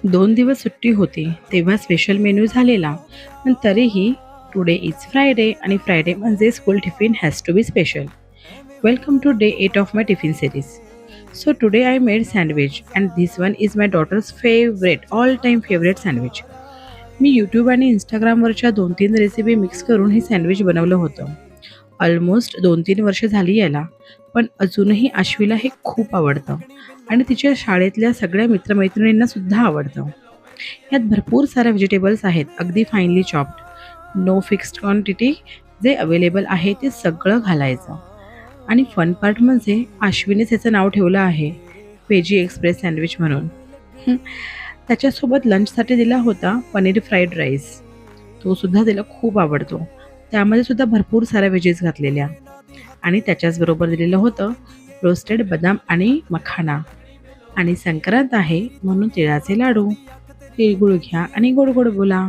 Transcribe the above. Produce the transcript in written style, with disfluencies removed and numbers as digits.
2 दिवस सुट्टी होती, तेव्हा स्पेशल मेनू झालेला. पण तरीही टुडे इज फ्रायडे आणि फ्रायडे म्हणजे school tiffin has to be special. Welcome to day 8 of my tiffin series. So today I made sandwich and this one is my daughter's favorite, all time favorite sandwich. Me YouTube आणि इंस्टाग्रामवरच्या 2-3 recipe mix करून हे sandwich बनवलं होतं. Almost 2-3 वर्ष झाली याला, पण अजूनही आश्वीला हे खूप आवडतं आणि तिच्या शाळेतल्या सगळ्या मित्रमैत्रिणींना सुद्धा आवडतं. यात भरपूर साऱ्या व्हेजिटेबल्स आहेत, अगदी finely chopped. No fixed quantity, जे अवेलेबल आहे ते सगळं घालायचं. आणि फन पार्ट म्हणजे आश्वीनेच याचं नाव ठेवलं आहे, व्हेजी एक्सप्रेस सँडविच म्हणून. हं, त्याच्यासोबत लंचसाठी दिला होता पनीर फ्राईड राईस. तो सुद्धा तिला खूप आवडतो. त्यामध्ये सुद्धा भरपूर साऱ्या व्हेजीज घातलेल्या आणि त्याच्याचबरोबर दिलेलं होतं रोस्टेड बदाम आणि मखाना. आणि संक्रांत आहे म्हणून तिळाचे लाडू. तिळगुळ घ्या आणि गोड गोड बोला.